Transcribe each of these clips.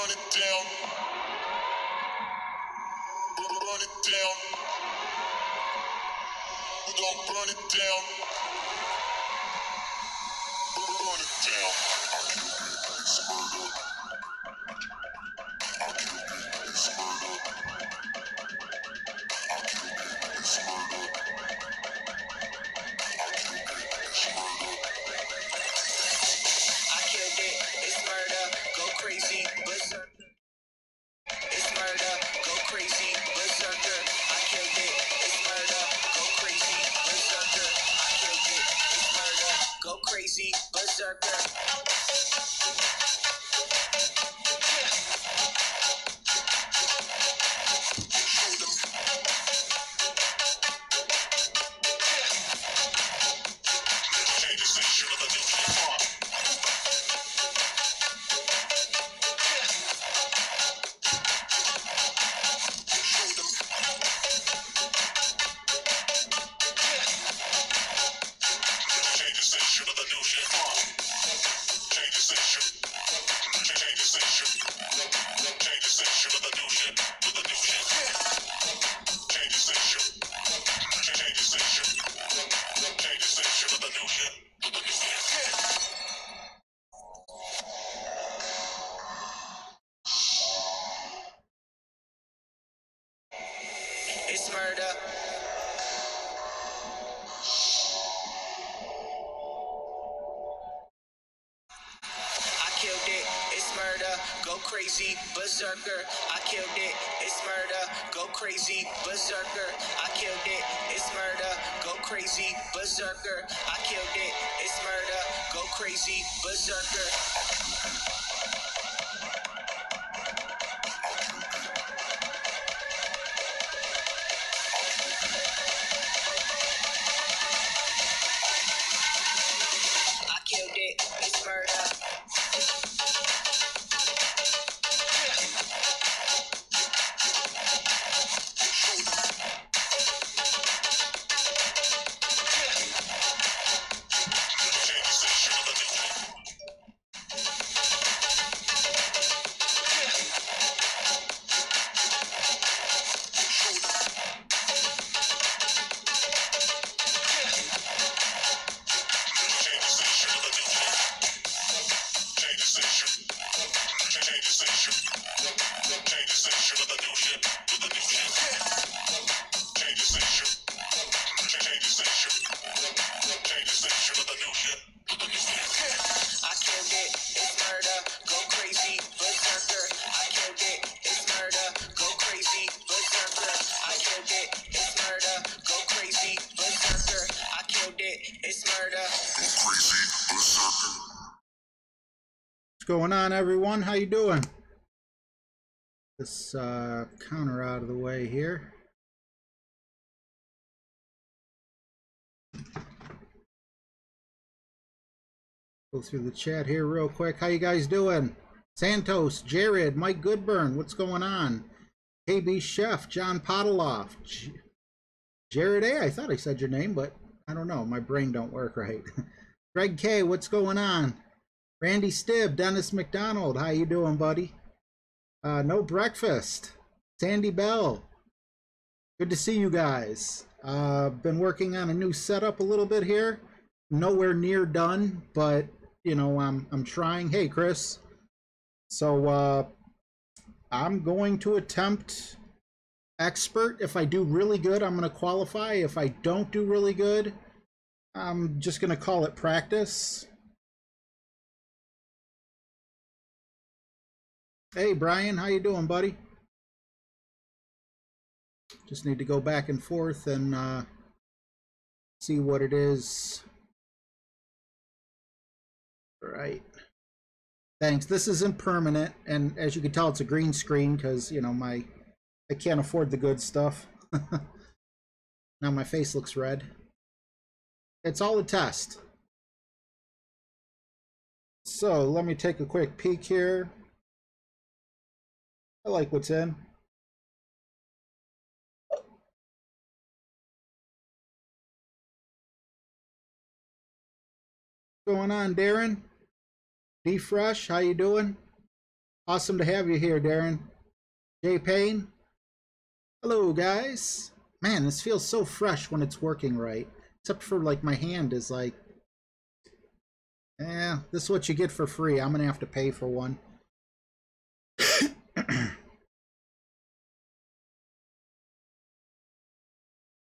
burn it down. Burn it down. We gon' burn it down. Burn it down. I killed it. It's murder. Go crazy. Berserker. It's murder. Go crazy. Berserker. I killed it. It's murder. Go crazy. Berserker. I killed it. It's murder. Go crazy. Berserker. It's murder. I killed it. It's murder. Go crazy. Berserker. I killed it. It's murder. Go crazy. Berserker. I killed it. It's murder. Go crazy. Berserker. I killed it. It's murder. Go crazy. Berserker. I killed it. It's murder. I killed it. It's murder. Go crazy. Berserker. I killed it. It's murder. Go crazy. Berserker. I killed it. It's murder. Go crazy. Berserker. I killed it. It's murder. Go crazy. Berserker. What's going on, everyone? How you doing? This counter out of the way here. Go through the chat here real quick. How you guys doing? Santos, Jared, Mike Goodburn, what's going on? KB Chef, John Podoloff, Jared A. I thought I said your name, but I don't know. My brain don't work right. Greg K, what's going on? Randy Stibb, Dennis McDonald, how you doing, buddy? No breakfast. Sandy Bell, good to see you guys. Been working on a new setup a little bit here. Nowhere near done, but you know, I'm trying. Hey, Chris. So I'm going to attempt expert. If I do really good, I'm going to qualify. If I don't do really good, I'm just going to call it practice. Hey, Brian, how you doing, buddy? Just need to go back and forth and see what it is. All right. Thanks. This isn't permanent, and as you can tell, it's a green screen because, you know, I can't afford the good stuff. Now my face looks red. It's all a test. So let me take a quick peek here. I like what's in. What's going on, Darren? D Fresh, how you doing? Awesome to have you here, Darren. Jay Payne. Hello, guys. Man, this feels so fresh when it's working right. Except for, like, my hand is like, this is what you get for free. I'm going to have to pay for one.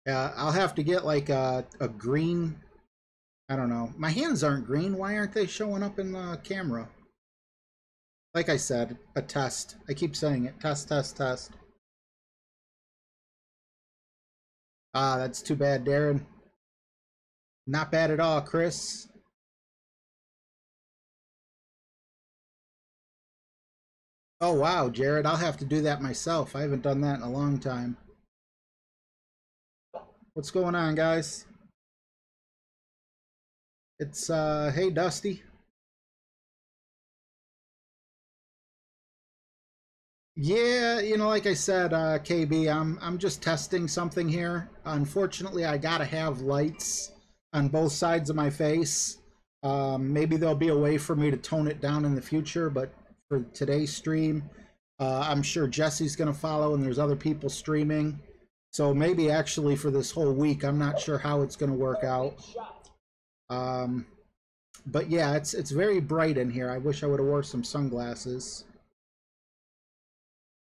I'll have to get, like, a green... I don't know. My hands aren't green. Why aren't they showing up in the camera? Like I said, a test. I keep saying it. Test, test, test. Ah, that's too bad, Darren. Not bad at all, Chris. Oh, wow, Jared. I'll have to do that myself. I haven't done that in a long time. What's going on, guys? It's, hey, Dusty. Yeah, you know, like I said, KB, I'm just testing something here. Unfortunately, I gotta have lights on both sides of my face. Maybe there'll be a way for me to tone it down in the future, but for today's stream, I'm sure Jesse's gonna follow, and there's other people streaming. So maybe actually for this whole week, I'm not sure how it's gonna work out. But yeah, it's very bright in here. I wish I would have wore some sunglasses.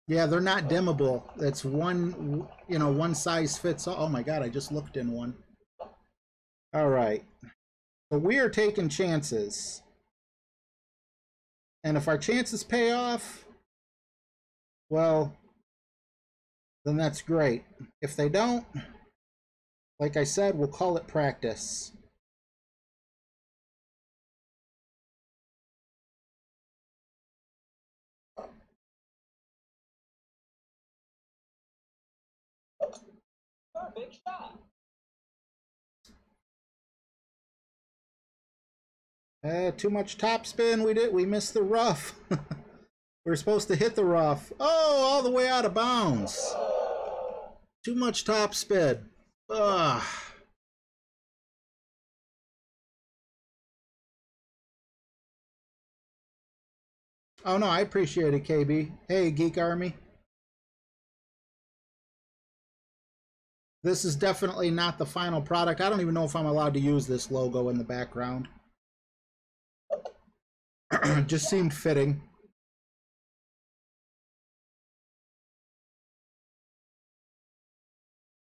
Yeah, they're not dimmable. It's one, you know, one size fits all. Oh my God, I just looked in one. All right. So we are taking chances. And if our chances pay off, well, then that's great. If they don't, like I said, we'll call it practice. Perfect shot. Too much topspin. We missed the rough. We're supposed to hit the rough. Oh, all the way out of bounds. Too much topspin. Ugh. Oh no, I appreciate it, KB. Hey, Geek Army. This is definitely not the final product. I don't even know if I'm allowed to use this logo in the background. Just seemed fitting.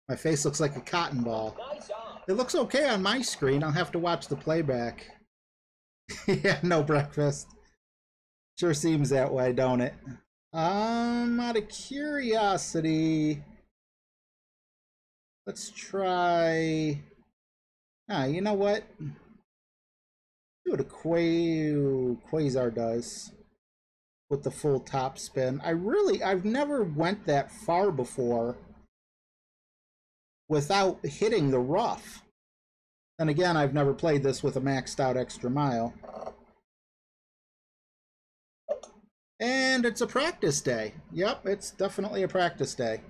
My face looks like a cotton ball. It looks okay on my screen. I'll have to watch the playback. Yeah, no breakfast. Sure seems that way, don't it? Out of curiosity, let's try... you know what? See what a Quasar does with the full top spin. I've never went that far before without hitting the rough. And again, I've never played this with a maxed out extra mile. And it's a practice day. Yep, it's definitely a practice day.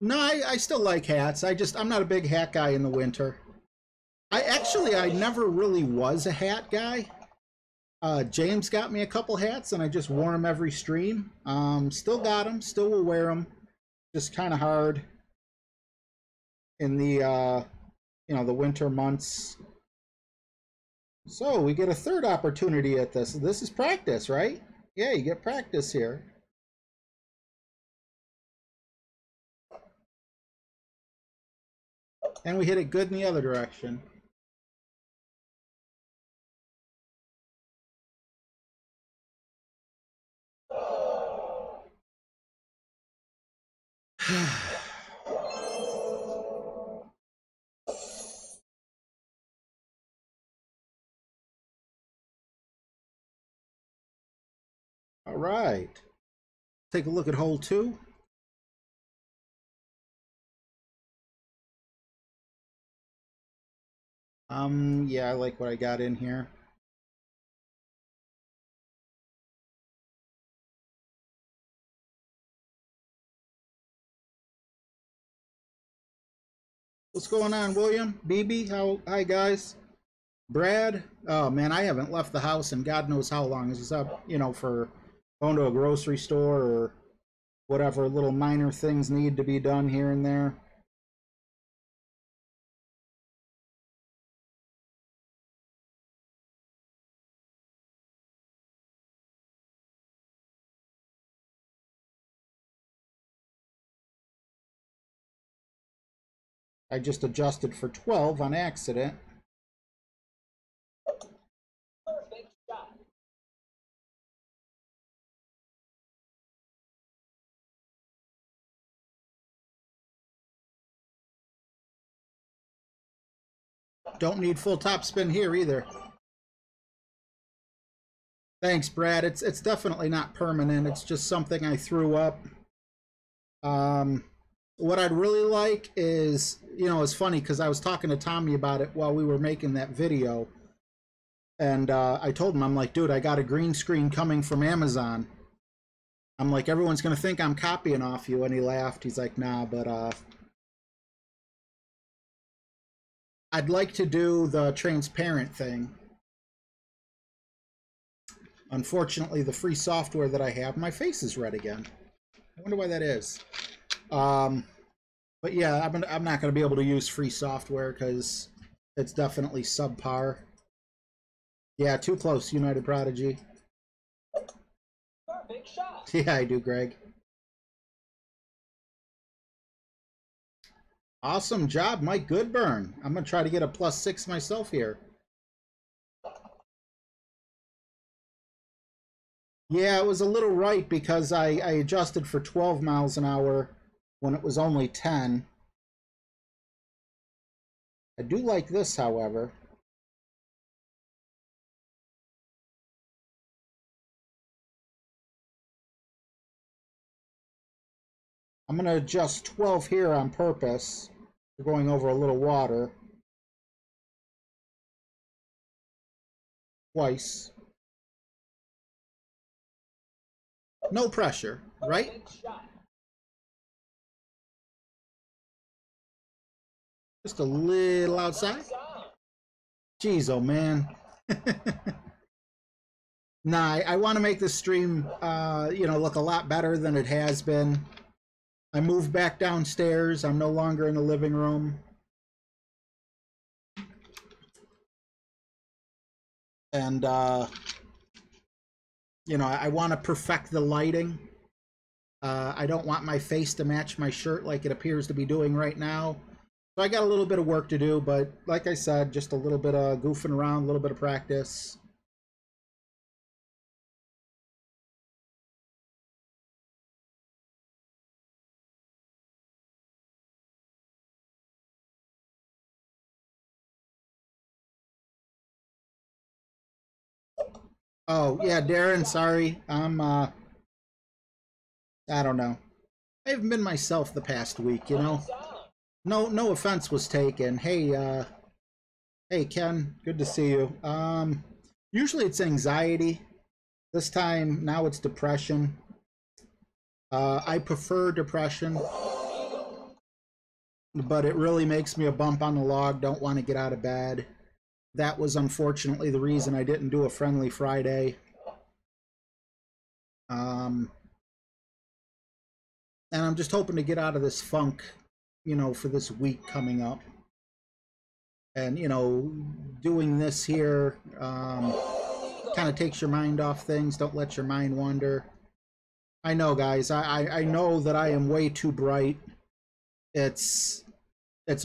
No, I still like hats. I'm not a big hat guy in the winter. I never really was a hat guy. James got me a couple hats, and I just wore them every stream. Still got them, still will wear them. Just kind of hard in the the winter months. So we get a third opportunity at this. This is practice, right? Yeah, you get practice here. And we hit it good in the other direction. All right. Take a look at hole 2. Yeah, I like what I got in here. What's going on, William? BB, hi guys. Brad, oh man, I haven't left the house in God knows how long. This is up, for going to a grocery store or whatever little minor things need to be done here and there. I just adjusted for 12 on accident. Don't need full top spin here either. Thanks, Brad. It's definitely not permanent. It's just something I threw up. What I'd really like is, it's funny because I was talking to Tommy about it while we were making that video. And I told him, I'm like, dude, I got a green screen coming from Amazon. I'm like, everyone's going to think I'm copying off you. And he laughed. He's like, nah, but I'd like to do the transparent thing. Unfortunately, the free software that I have, my face is red again. I wonder why that is. But yeah, I'm not going to be able to use free software because it's definitely subpar. Yeah, too close, United Prodigy. Perfect shot. Yeah, I do, Greg. Awesome job, Mike Goodburn. I'm going to try to get a +6 myself here. Yeah, it was a little right because I adjusted for 12 miles an hour when it was only 10. I do like this, however. I'm going to adjust 12 here on purpose. We're going over a little water. Twice. No pressure, right? Just a little outside. Jeez, oh man. Nah, I want to make this stream, look a lot better than it has been. I moved back downstairs. I'm no longer in the living room. And, I want to perfect the lighting. I don't want my face to match my shirt like it appears to be doing right now. So I got a little bit of work to do, but like I said, just a little bit of goofing around, a little bit of practice. Oh, yeah, Darren, sorry. I don't know. I haven't been myself the past week, No offense was taken. Hey Ken, good to see you. Usually it's anxiety. This time now it's depression. I prefer depression, but it really makes me a bump on the log. Don't want to get out of bed. That was unfortunately the reason I didn't do a Friendly Friday. And I'm just hoping to get out of this funk, for this week coming up. And, doing this here kind of takes your mind off things. Don't let your mind wander. I know, guys. I know that I am way too bright. It's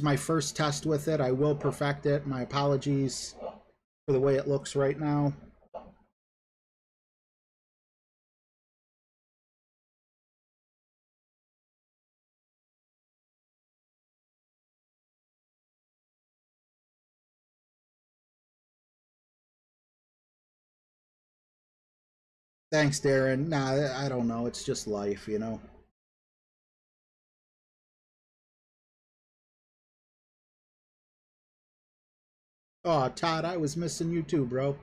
my first test with it. I will perfect it. My apologies for the way it looks right now. Thanks, Darren. Nah, I don't know. It's just life, Oh, Todd, I was missing you too, bro.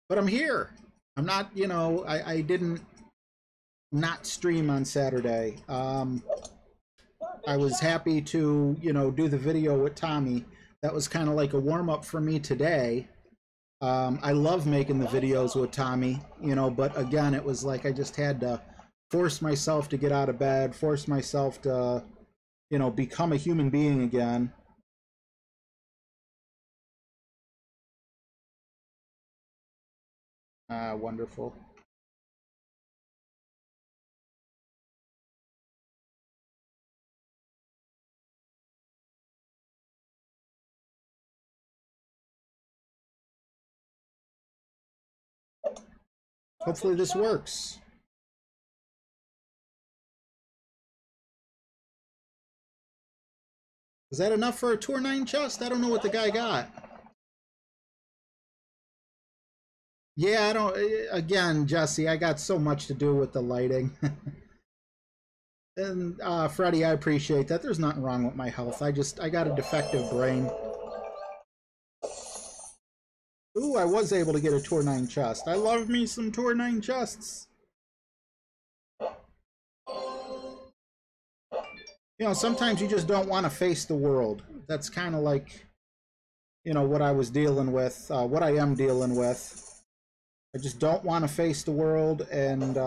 But I'm here. I'm not, I didn't not stream on Saturday. I was happy to, you know, do the video with Tommy. That was kind of like a warm-up for me today. I love making the videos with Tommy, you know, but again, it was like I just had to force myself to get out of bed, force myself to, you know, become a human being again. Wonderful. Hopefully this works. Is that enough for a Tour 9 chest? I don't know what the guy got. Yeah, I don't... Again, Jesse, I got so much to do with the lighting. And, Freddie, I appreciate that. There's nothing wrong with my health. I got a defective brain. Ooh, I was able to get a Tour 9 chest. I love me some Tour 9 chests. You know, sometimes you just don't want to face the world. That's kind of like, you know, what I was dealing with, what I am dealing with. I just don't want to face the world, and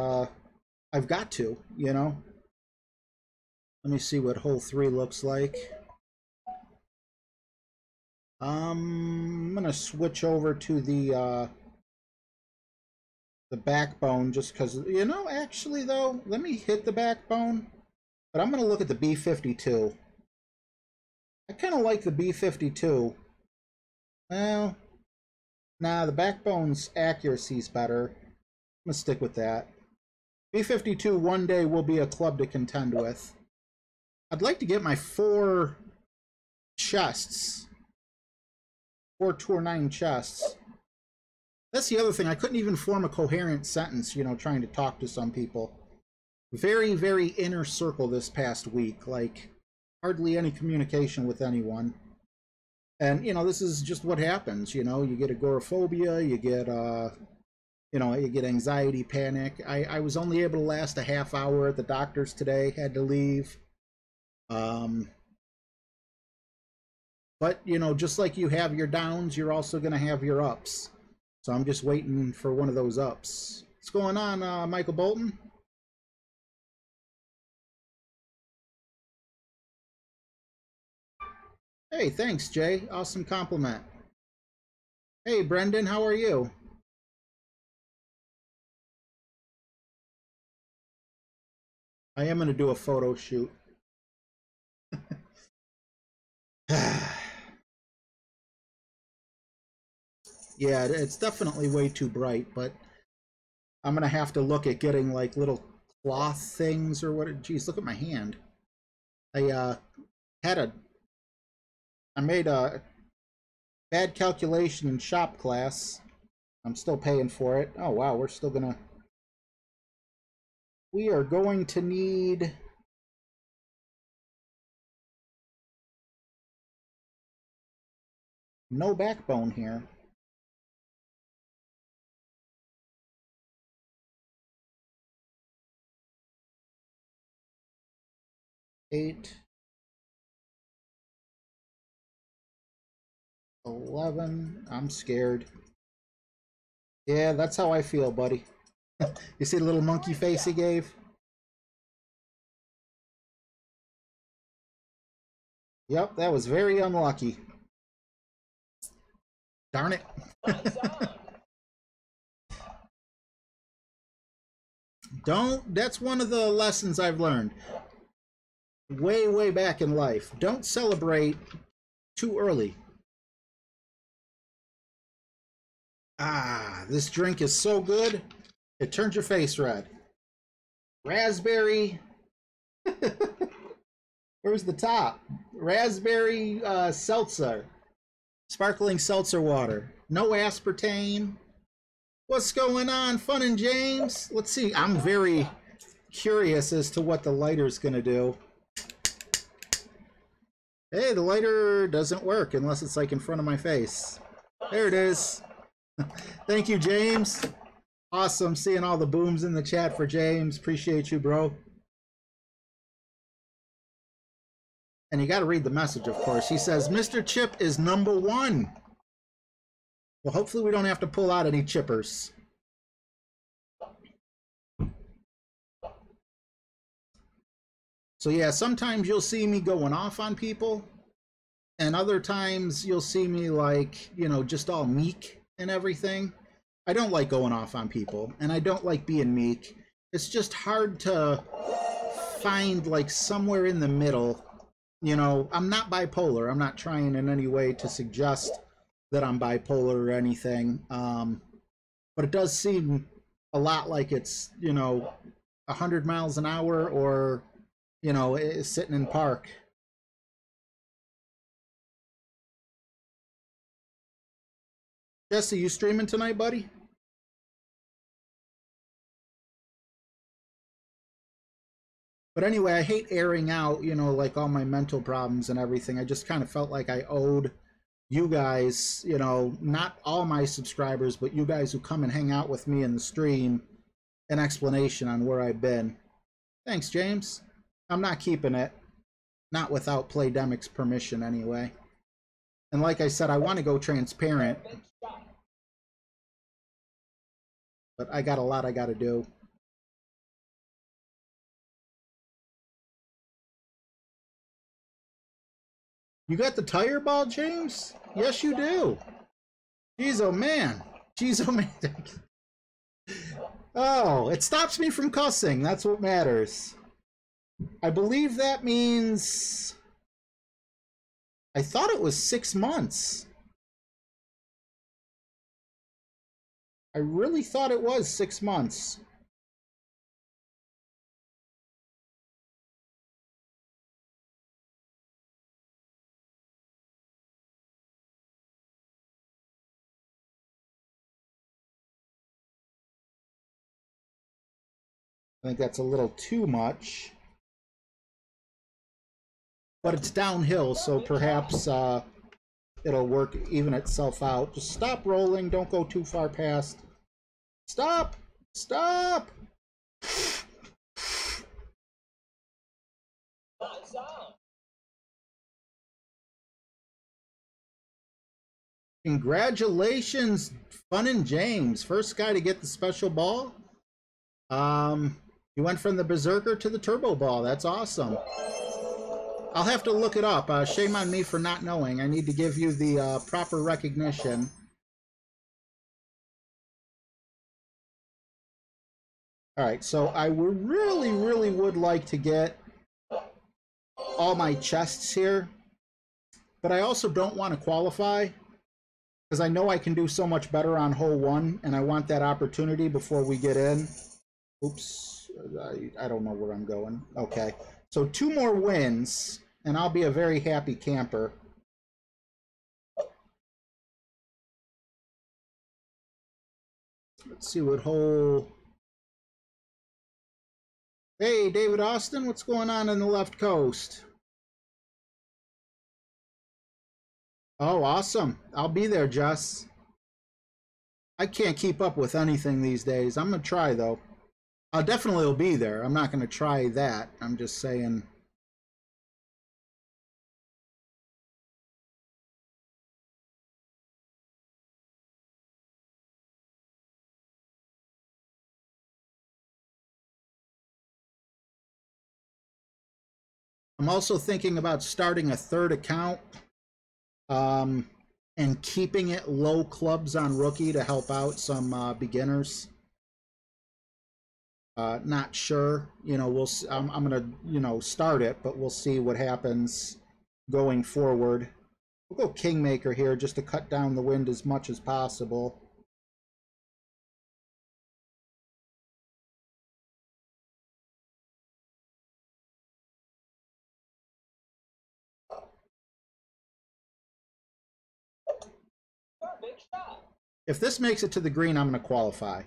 I've got to, you know. Let me see what hole 3 looks like. I'm gonna switch over to the backbone just because, you know, actually though, let me hit the backbone, but I'm gonna look at the B-52. I kind of like the B-52. Well, nah, the backbone's accuracy is better. I'm gonna stick with that. B-52 one day will be a club to contend with. I'd like to get my 4 chests. 4 Tour 9 chests. That's the other thing. I couldn't even form a coherent sentence, you know, trying to talk to some people. Very, very inner circle this past week. Like, hardly any communication with anyone. And, you know, this is just what happens, you know. You get agoraphobia, you get, you know, you get anxiety, panic. I was only able to last a half hour at the doctor's today. Had to leave. But, you know, just like you have your downs, you're also going to have your ups. So I'm just waiting for one of those ups. What's going on, Michael Bolton? Hey, thanks, Jay. Awesome compliment. Hey, Brendan, how are you? I am going to do a photo shoot. Yeah, it's definitely way too bright, but I'm gonna have to look at getting like little cloth things or what. Geez, look at my hand. I I made a bad calculation in shop class. I'm still paying for it. Oh wow, we are going to need no backbone here. 8, 11. I'm scared. Yeah, that's how I feel, buddy. You see the little monkey face he gave? Yep, that was very unlucky. Darn it. That's one of the lessons I've learned. Way, way back in life. Don't celebrate too early. Ah, this drink is so good, it turns your face red. Raspberry. Where's the top? Raspberry seltzer. Sparkling seltzer water. No aspartame. What's going on, Fun and James? Let's see. I'm very curious as to what the lighter's going to do. Hey, the lighter doesn't work unless it's like in front of my face. There it is. Thank you, James. Awesome seeing all the booms in the chat for James. Appreciate you, bro. And you got to read the message, of course. He says, Mr. Chip is #1. Well, hopefully we don't have to pull out any chippers. So yeah, sometimes you'll see me going off on people. And other times you'll see me like, you know, just all meek and everything. I don't like going off on people, and I don't like being meek. It's just hard to find like somewhere in the middle. You know, I'm not bipolar. I'm not trying in any way to suggest that I'm bipolar or anything. But it does seem a lot like it's, you know, 100 miles an hour or, you know, sitting in park. Jesse, you streaming tonight, buddy? But anyway, I hate airing out, you know, like all my mental problems and everything. I just kind of felt like I owed you guys, you know, not all my subscribers, but you guys who come and hang out with me in the stream, an explanation on where I've been. Thanks, James. I'm not keeping it. Not without Playdemic's permission, anyway. And like I said, I want to go transparent. But I got a lot I got to do. You got the tire ball, James? Yes, you do. Jeez, oh man. Jeez, oh man. Oh, it stops me from cussing. That's what matters. I believe that means... I thought it was 6 months. I really thought it was 6 months. I think that's a little too much. But it's downhill, so perhaps it'll work, even itself out. Just stop rolling. Don't go too far past. Stop! Stop! Congratulations, Fun and James. First guy to get the special ball. You went from the Berserker to the Turbo Ball. That's awesome. I'll have to look it up. Shame on me for not knowing. I need to give you the proper recognition. All right, so I really would like to get all my chests here, but I also don't want to qualify because I know I can do so much better on hole 1, and I want that opportunity before we get in. Oops, I don't know where I'm going. Okay, so 2 more wins, and I'll be a very happy camper. Let's see what hole... Hey, David Austin, what's going on the left coast? Oh, awesome. I'll be there, Jess. I can't keep up with anything these days. I'm going to try, though. I'll definitely will be there. I'm not going to try that. I'm just saying... I'm also thinking about starting a 3rd account and keeping it low clubs on rookie to help out some beginners. Not sure, you know, we'll I'm gonna, you know, start it, but we'll see what happens going forward. We'll go Kingmaker here just to cut down the wind as much as possible. If this makes it to the green, I'm going to qualify.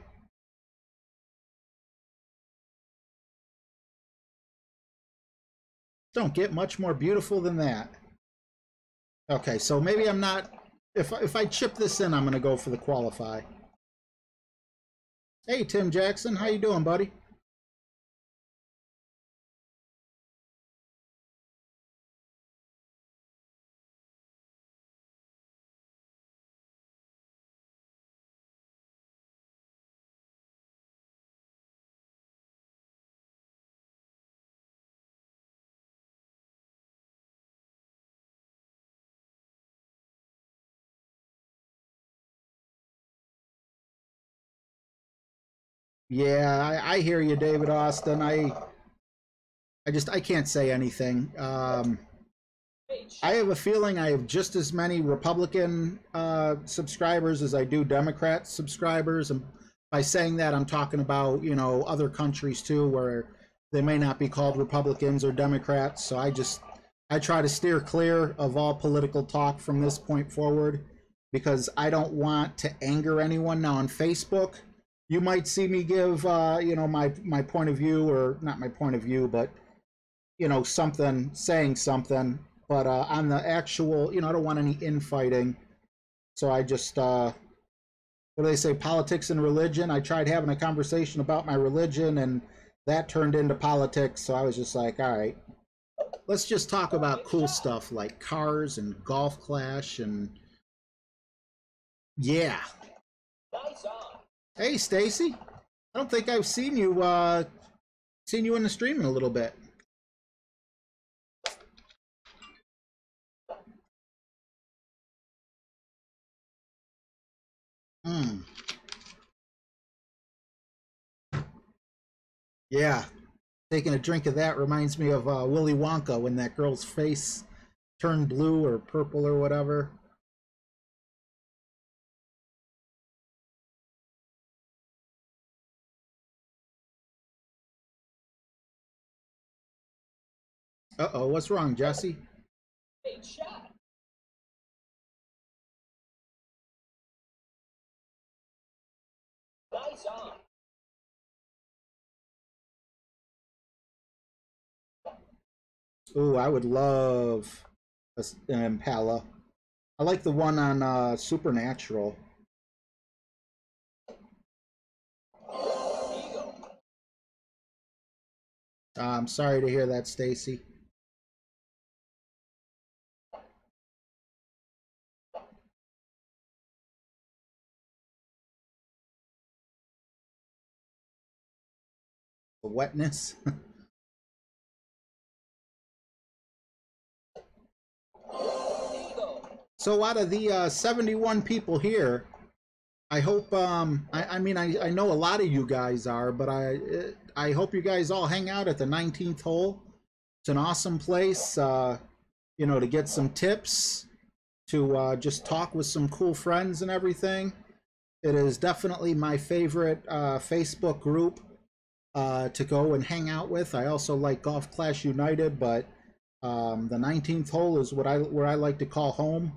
Don't get much more beautiful than that. Okay, so maybe I'm not... If I chip this in, I'm going to go for the qualify. Hey, Tim Jackson, how you doing, buddy? Yeah, I hear you, David Austin. I can't say anything. I have a feeling I have just as many Republican subscribers as I do Democrat subscribers, and by saying that, I'm talking about other countries too, where they may not be called Republicans or Democrats. So I try to steer clear of all political talk from this point forward because I don't want to anger anyone. Now on Facebook, you might see me give my point of view, or not my point of view, but something, saying something. But on the actual, I don't want any infighting. So I just, what do they say, politics and religion? I tried having a conversation about my religion, and that turned into politics. So I was just like, all right, let's just talk about cool stuff like cars and Golf Clash and yeah. Hey, Stacy. I don't think I've seen you in the stream in a little bit. Hmm. Yeah, taking a drink of that reminds me of Willy Wonka when that girl's face turned blue or purple or whatever. Uh-oh, what's wrong, Jesse? Ooh, I would love an Impala. I like the one on Supernatural. I'm sorry to hear that, Stacy. The wetness. So out of the 71 people here, I hope I mean I know a lot of you guys are, but I hope you guys all hang out at the 19th hole. It's an awesome place, to get some tips, to just talk with some cool friends and everything. It is definitely my favorite Facebook group to go and hang out with. I also like Golf Clash United, but the 19th hole is where I like to call home.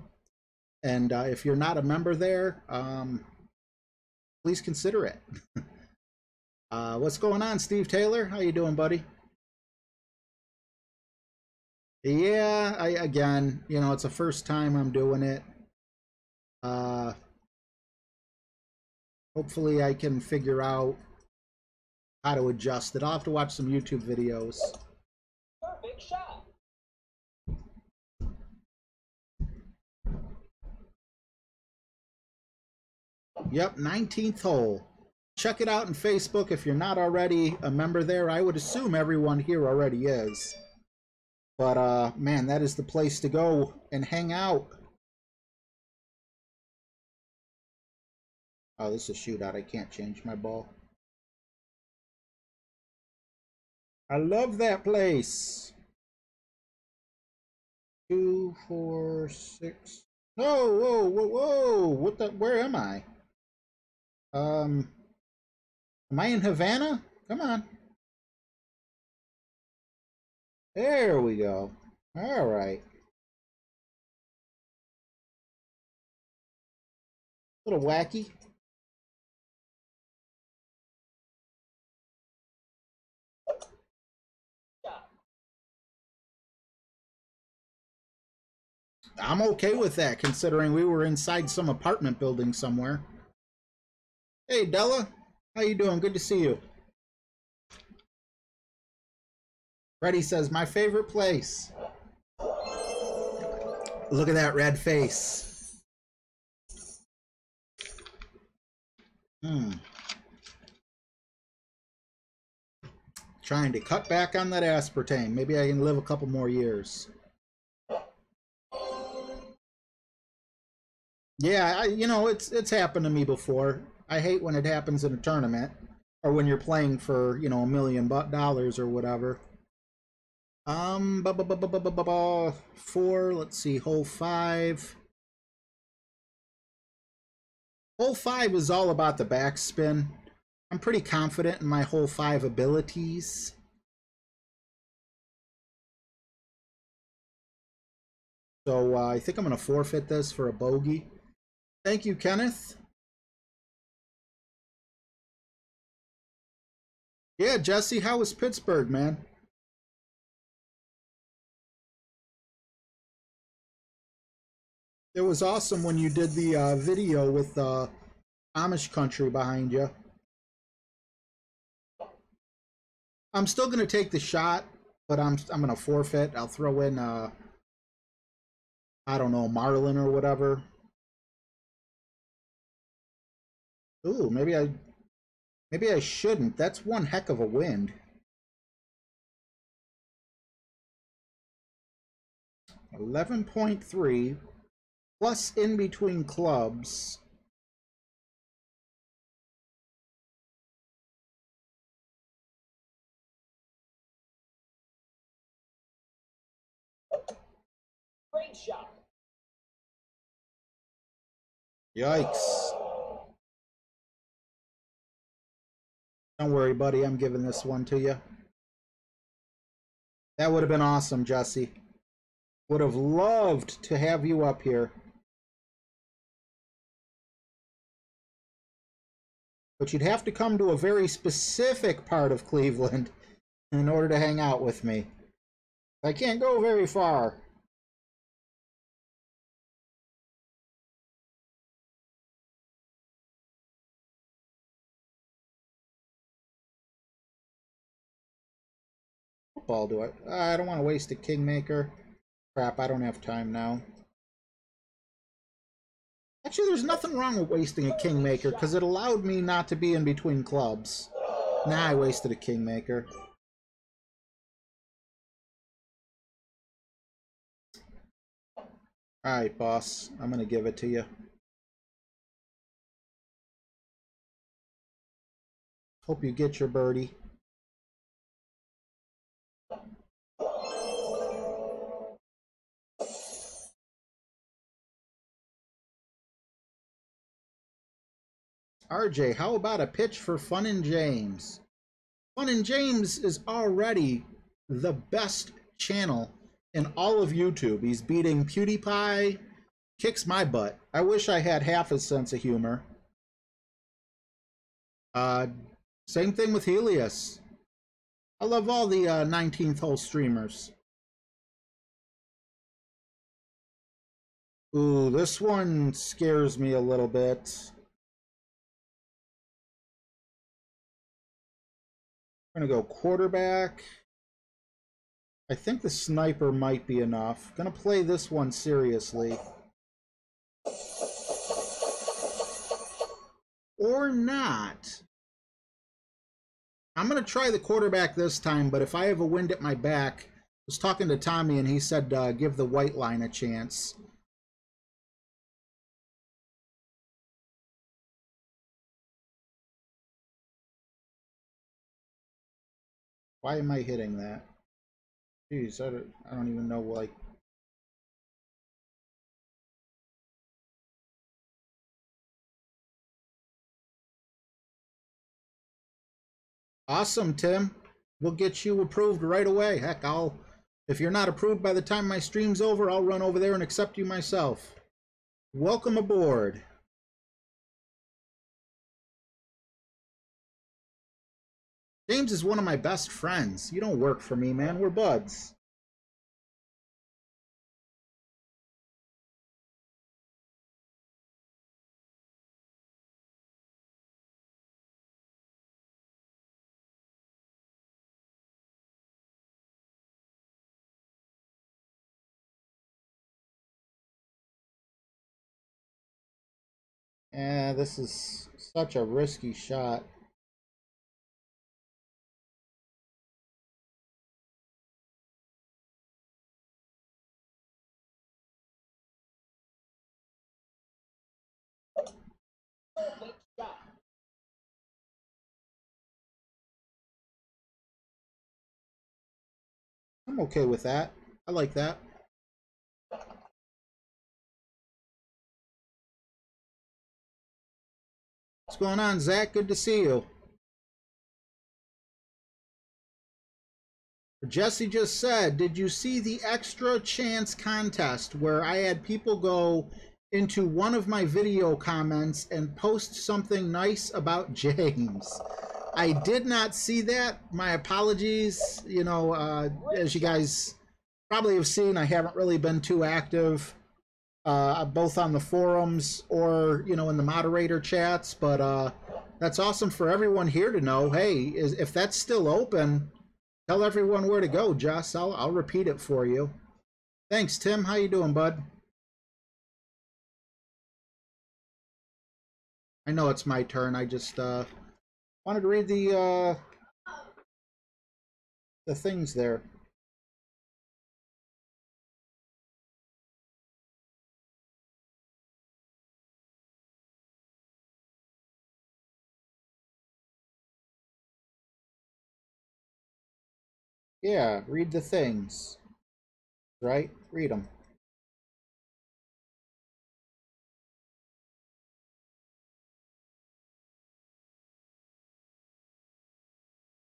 And if you're not a member there, please consider it. What's going on, Steve Taylor? How you doing, buddy? Yeah, I again, it's the first time I'm doing it. Uh, Hopefully, I can figure out how to adjust it. I'll have to watch some YouTube videos. Perfect shot. Yep, 19th hole. Check it out on Facebook if you're not already a member there. I would assume everyone here already is. But man, that is the place to go and hang out. Oh, this is a shootout. I can't change my ball. I love that place. 2, 4, 6. Whoa, whoa, whoa, whoa! What the? Where am I? Am I in Havana? Come on. There we go. All right. A little wacky. I'm okay with that, considering we were inside some apartment building somewhere. Hey, Della. How you doing? Good to see you. Freddie says, my favorite place. Look at that red face. Trying to cut back on that aspartame. Maybe I can live a couple more years. Yeah, you know, it's happened to me before. I hate when it happens in a tournament or when you're playing for, you know, $1 million or whatever. Four, let's see, hole five. Hole five is all about the backspin. I'm pretty confident in my hole five abilities. So I think I'm going to forfeit this for a bogey. Thank you, Kenneth. Yeah, Jesse, how was Pittsburgh, man? It was awesome when you did the video with Amish country behind you. I'm still going to take the shot, but I'm going to forfeit. I'll throw in I don't know, Marlin or whatever. Ooh, maybe I shouldn't. That's one heck of a wind. 11.3 plus in between clubs. Great shot. Yikes. Don't worry, buddy. I'm giving this one to you. That would have been awesome, Jesse. Would have loved to have you up here. But you'd have to come to a very specific part of Cleveland in order to hang out with me. I can't go very far. What ball do I don't want to waste a kingmaker. Crap, I don't have time now. Actually, there's nothing wrong with wasting a kingmaker because it allowed me not to be in between clubs. Nah, I wasted a kingmaker. Alright, boss. I'm going to give it to you. Hope you get your birdie. RJ, how about a pitch for Fun and James? Fun and James is already the best channel in all of YouTube. He's beating PewDiePie, kicks my butt. I wish I had half his sense of humor. Same thing with Helios. I love all the 19th hole streamers. Ooh, this one scares me a little bit. I'm gonna go quarterback. I think the sniper might be enough. Gonna play this one seriously. Or not. I'm gonna try the quarterback this time, but if I have a wind at my back, I was talking to Tommy and he said give the white line a chance. Why am I hitting that? Jeez, I don't even know, like... Awesome, Tim. We'll get you approved right away. Heck, if you're not approved by the time my stream's over, I'll run over there and accept you myself. Welcome aboard. James is one of my best friends. You don't work for me, man. We're buds. This is such a risky shot. I'm okay with that. I like that. What's going on, Zach? Good to see you. Jesse just said, did you see the extra chance contest where I had people go into one of my video comments and post something nice about James? I did not see that. My apologies. You know, as you guys probably have seen, I haven't really been too active, both on the forums or, you know, in the moderator chats. But that's awesome for everyone here to know. Hey, if that's still open, tell everyone where to go, Jess. I'll repeat it for you. Thanks, Tim. How you doing, bud? I know it's my turn. I just wanted to read the things there. Yeah, read the things. Right? Read them.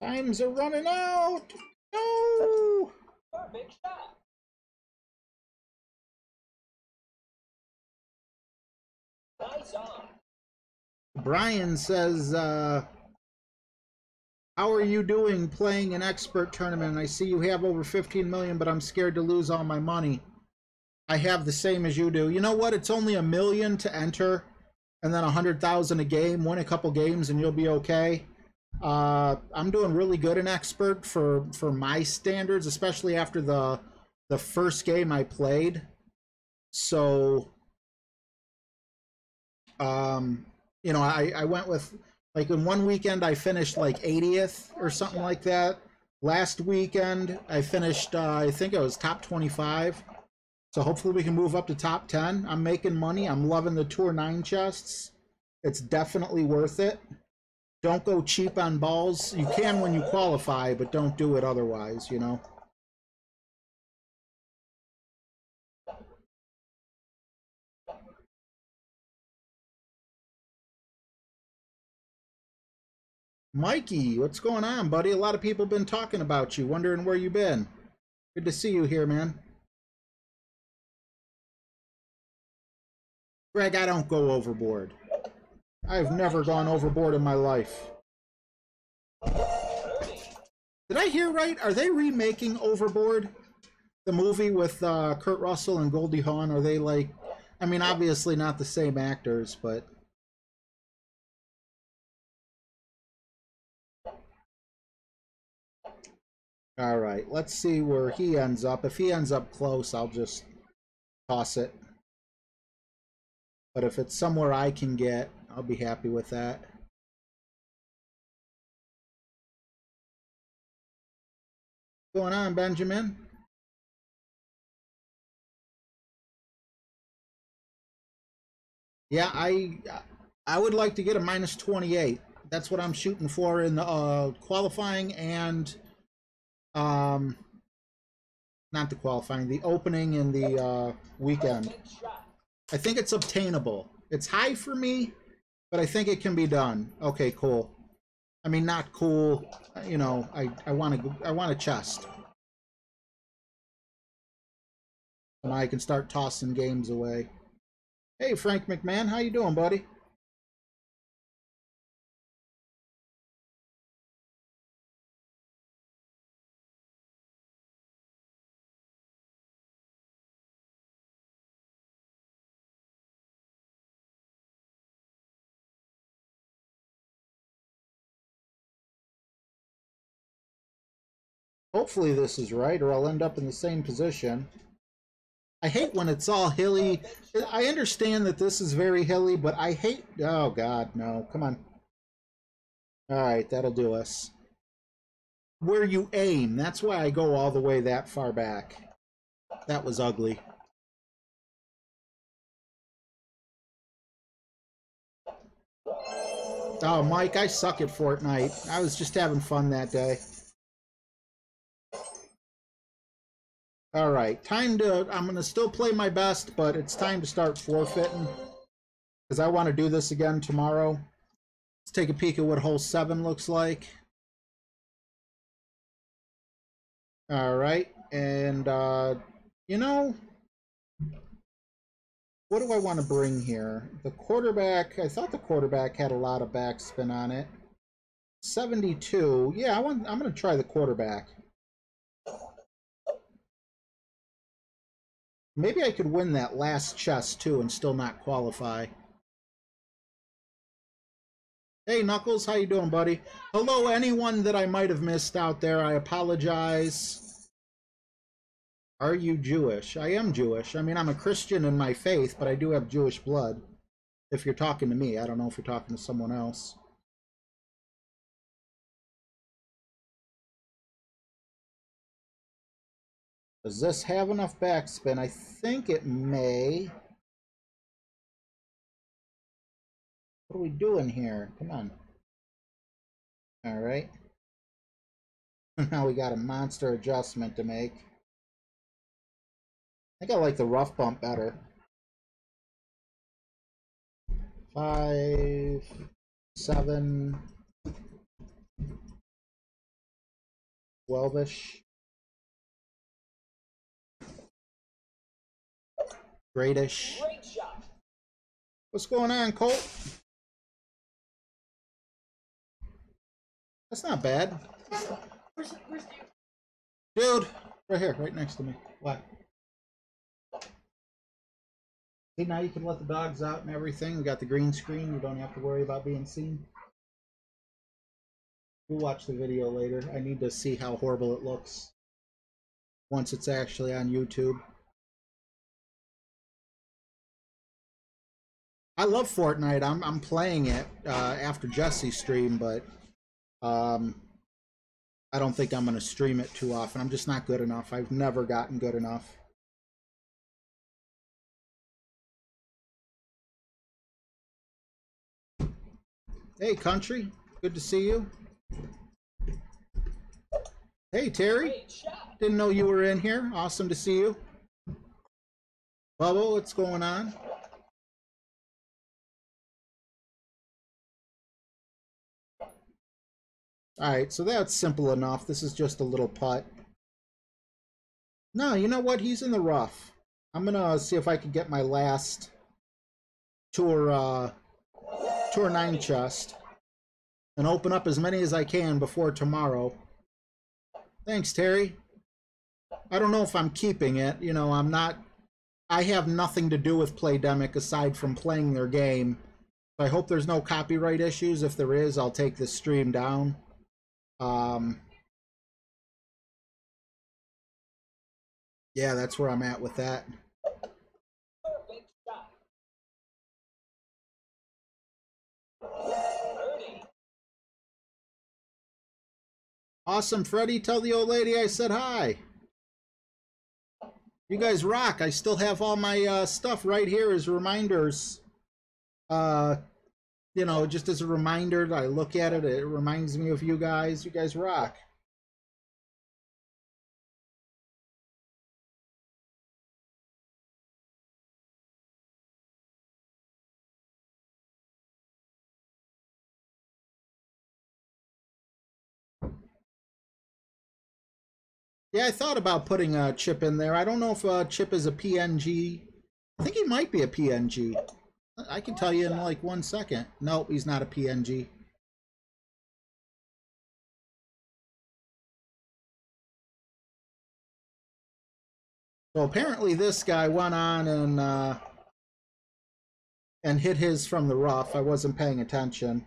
Times are running out. No. Perfect shot. Nice on. Brian says, how are you doing playing an expert tournament? I see you have over 15 million, but I'm scared to lose all my money. I have the same as you do. You know what? It's only 1 million to enter, and then 100,000 a game. Win a couple games, and you'll be okay. I'm doing really good in expert for my standards, especially after the first game I played. So, you know, I went with, like, in one weekend I finished like 80th or something like that. Last weekend I finished, I think it was top 25. So hopefully we can move up to top 10. I'm making money. I'm loving the Tour 9 chests. It's definitely worth it. Don't go cheap on balls. You can when you qualify, but don't do it otherwise, you know. Mikey, what's going on, buddy? A lot of people been talking about you, wondering where you been. Good to see you here, man. Greg, I don't go overboard. I've never gone overboard in my life. Did I hear right? Are they remaking Overboard? The movie with Kurt Russell and Goldie Hawn? Are they like, I mean, obviously not the same actors, but all right, let's see where he ends up. If he ends up close, I'll just toss it. But if it's somewhere I can get, I'll be happy with that. What's going on, Benjamin? Yeah, I would like to get a minus 28. That's what I'm shooting for in the qualifying and um not the qualifying, the opening and the weekend. I think it's obtainable. It's high for me, but I think it can be done. Okay, cool. I mean, not cool. You know, I want a chest, and I can start tossing games away. Hey, Frank McMahon, how you doing, buddy? Hopefully this is right, or I'll end up in the same position. I hate when it's all hilly. I understand that this is very hilly, but I hate... Oh, God, no. Come on. All right, that'll do us. Where you aim. That's why I go all the way that far back. That was ugly. Oh, Mike, I suck at Fortnite. I was just having fun that day. All right, time to... I'm going to still play my best, but it's time to start forfeiting. Because I want to do this again tomorrow. Let's take a peek at what hole 7 looks like. All right, and, you know... What do I want to bring here? The quarterback... I thought the quarterback had a lot of backspin on it. 72. Yeah, I'm going to try the quarterback. Maybe I could win that last chest, too, and still not qualify. Hey, Knuckles, how you doing, buddy? Hello, anyone that I might have missed out there. I apologize. Are you Jewish? I am Jewish. I mean, I'm a Christian in my faith, but I do have Jewish blood. If you're talking to me, I don't know if you're talking to someone else. Does this have enough backspin? I think it may. What are we doing here? Come on. All right. Now we got a monster adjustment to make. I think I like the rough bump better. 5, 7, 12-ish. Greatish. What's going on, Colt? That's not bad. Where's Dude, right here, right next to me. What? See, now you can let the dogs out and everything. We got the green screen. You don't have to worry about being seen. We'll watch the video later. I need to see how horrible it looks once it's actually on YouTube. I love Fortnite. I'm playing it after Jesse's stream, but I don't think I'm going to stream it too often. I'm just not good enough. I've never gotten good enough. Hey, country. Good to see you. Hey, Terry. Didn't know you were in here. Awesome to see you. Bubba, what's going on? Alright, so that's simple enough. This is just a little putt. No, you know what? He's in the rough. I'm gonna see if I can get my last Tour 9 chest and open up as many as I can before tomorrow. Thanks, Terry. I don't know if I'm keeping it. You know, I'm not... I have nothing to do with Playdemic aside from playing their game. I hope there's no copyright issues. If there is, I'll take this stream down. Yeah, that's where I'm at with that. Awesome, Freddie. Tell the old lady I said hi. You guys rock. I still have all my stuff right here as reminders. You know, just as a reminder, I look at it, it reminds me of you guys. You guys rock. Yeah, I thought about putting a Chip in there. I don't know if Chip is a PNG. I think he might be a PNG. I can tell you in like 1 second. Nope, he's not a PNG. So apparently this guy went on and hit his from the rough. I wasn't paying attention.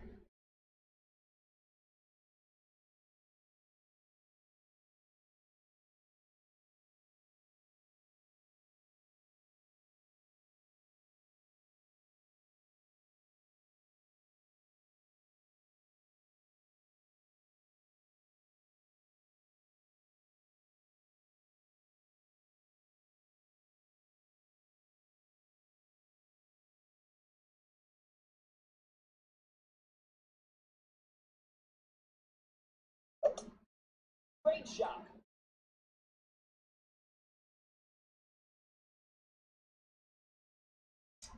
Great shot.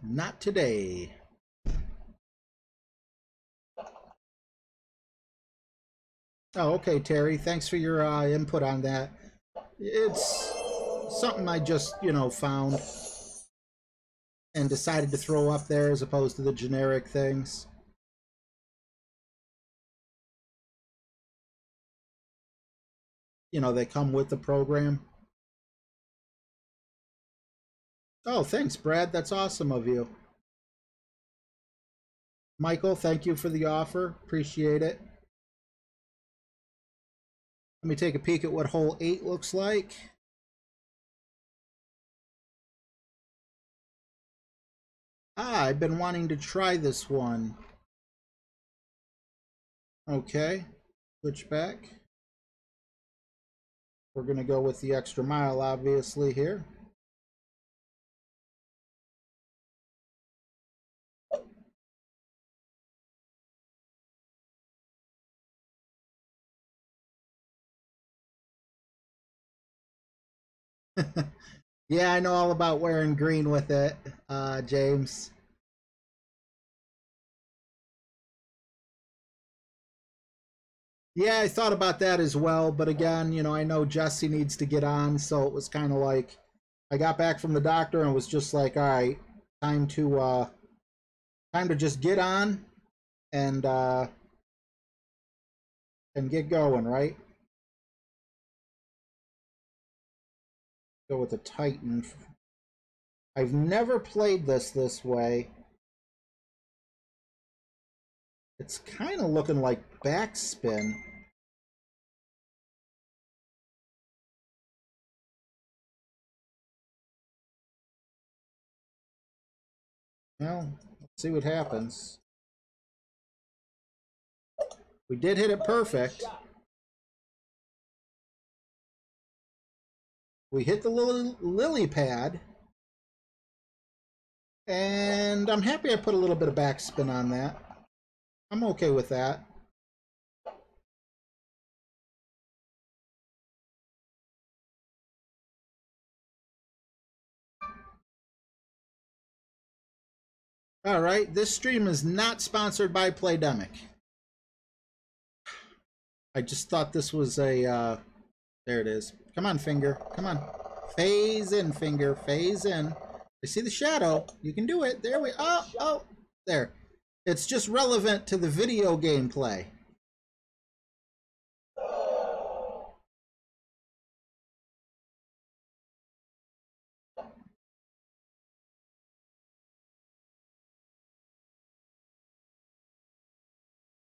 Not today. Oh, okay, Terry. Thanks for your input on that. It's something I just, found and decided to throw up there as opposed to the generic things. They come with the program. Oh, thanks, Brad. That's awesome of you. Michael, thank you for the offer. Appreciate it. Let me take a peek at what hole 8 looks like. I've been wanting to try this one. Okay, switch back. We're going to go with the extra mile, obviously, here. Yeah, I know all about wearing green with it, James. Yeah, I thought about that as well, but again, I know Jesse needs to get on, so it was kind of like I got back from the doctor and was just like, all right, time to just get on and get going, right? Go with the Titan. I've never played this way. It's kind of looking like backspin. Well, let's see what happens. We did hit it perfect. We hit the little lily pad. And I'm happy I put a little bit of backspin on that. I'm okay with that. All right, this stream is not sponsored by Playdemic. I just thought this was a, there it is. Come on, finger, come on. Phase in, finger, phase in. I see the shadow. You can do it. There we, oh, there. It's just relevant to the video gameplay.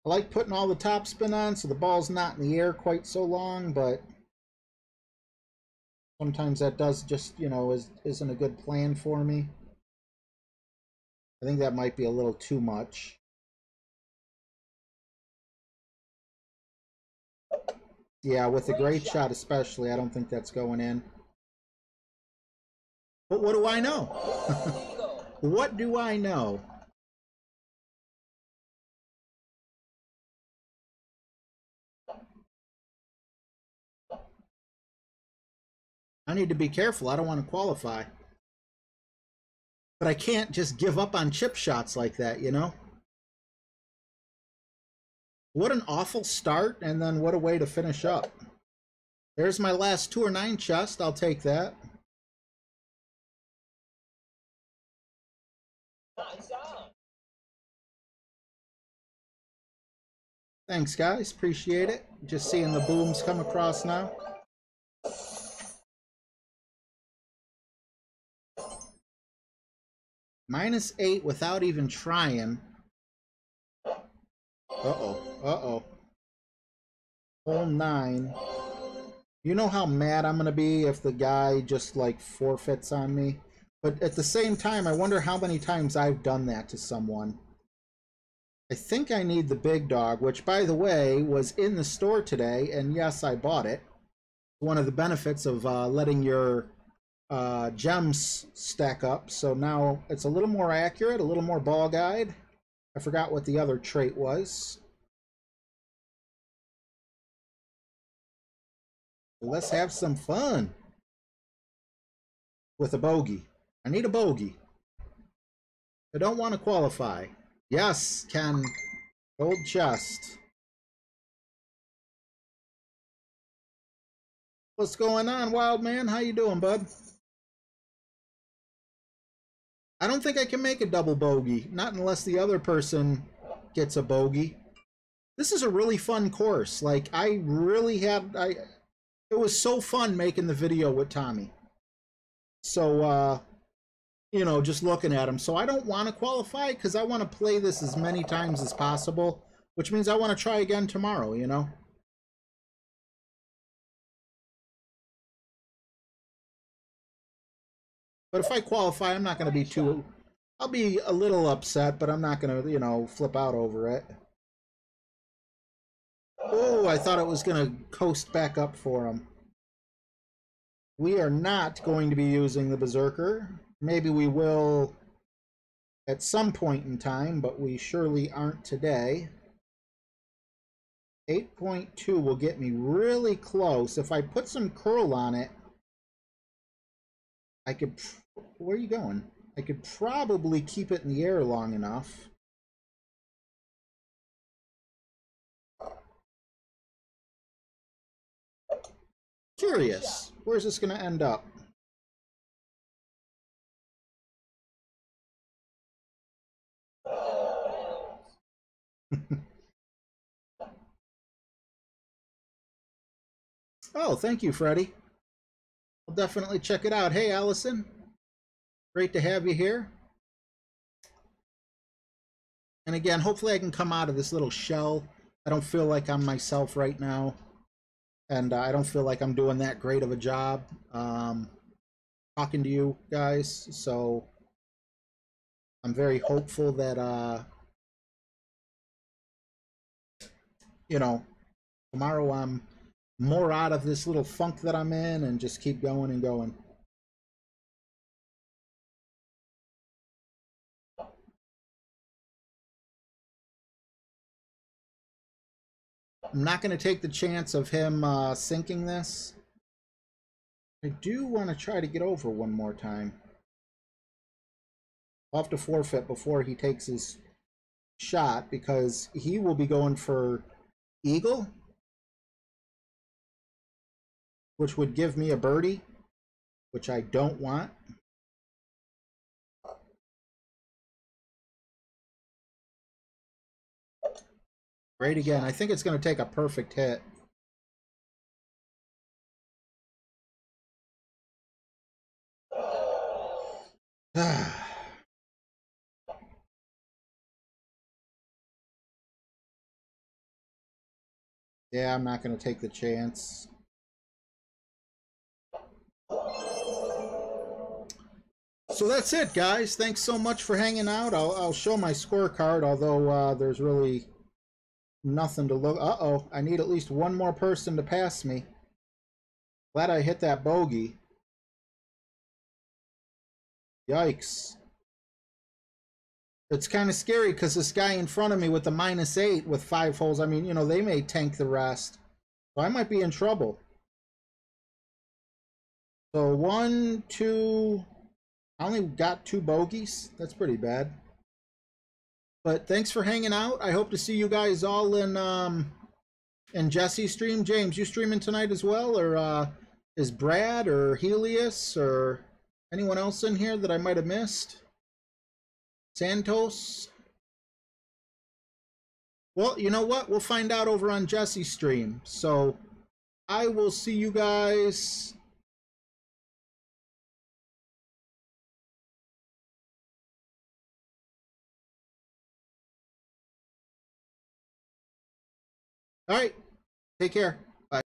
I like putting all the top spin on so the ball's not in the air quite so long, but sometimes that does just, isn't a good plan for me. I think that might be a little too much. Yeah, with the great shot especially, I don't think that's going in. But what do I know? What do I know? I need to be careful. I don't want to qualify. But I can't just give up on chip shots like that, What an awful start, and then what a way to finish up. There's my last Tour 9 chest. I'll take that. Thanks, guys. Appreciate it. Just seeing the booms come across now. -8 without even trying. Uh-oh. Uh-oh. Hole 9. You know how mad I'm going to be if the guy just, like, forfeits on me? But at the same time, I wonder how many times I've done that to someone. I think I need the big dog, which, by the way, was in the store today, and yes, I bought it. One of the benefits of letting your gems stack up, so now it's a little more accurate, a little more ball guide. I forgot what the other trait was. Let's have some fun with a bogey. I need a bogey. I don't want to qualify. Yes, Ken. Gold chest. What's going on, wild man? How you doing, bud? I don't think I can make a double bogey. Not unless the other person gets a bogey. This is a really fun course. Like, I really had... It was so fun making the video with Tommy. So, you know, just looking at him. So I don't want to qualify because I want to play this as many times as possible, which means I want to try again tomorrow, you know? But if I qualify, I'm not going to be too... I'll be a little upset, but I'm not going to, you know, flip out over it. Oh, I thought it was going to coast back up for him. We are not going to be using the Berserker. Maybe we will at some point in time, but we surely aren't today. 8.2 will get me really close. If I put some curl on it, I could... Where are you going? I could probably keep it in the air long enough. Curious. Where's this going to end up? Oh, thank you, Freddie. I'll definitely check it out. Hey, Allison. Great to have you here. And again, hopefully I can come out of this little shell. I don't feel like I'm myself right now. And I don't feel like I'm doing that great of a job talking to you guys. So I'm very hopeful that, you know, tomorrow I'm more out of this little funk that I'm in and just keep going and going. I'm not going to take the chance of him sinking this. I do want to try to get over one more time. I'll have to forfeit before he takes his shot because he will be going for eagle, which would give me a birdie, which I don't want. Great again. I think it's going to take a perfect hit. Yeah, I'm not going to take the chance. So that's it, guys. Thanks so much for hanging out. I'll show my scorecard, although there's really nothing to look... Uh-oh, I need at least one more person to pass me. Glad I hit that bogey. Yikes. It's kind of scary because this guy in front of me with the -8 with 5 holes, I mean, you know, they may tank the rest. So I might be in trouble. So 1, 2... I only got 2 bogeys. That's pretty bad. But thanks for hanging out. I hope to see you guys all in Jesse's stream. James, you streaming tonight as well? Or is Brad or Helios or anyone else in here that I might have missed? Santos? Well, you know what? We'll find out over on Jesse's stream. So I will see you guys... All right. Take care. Bye.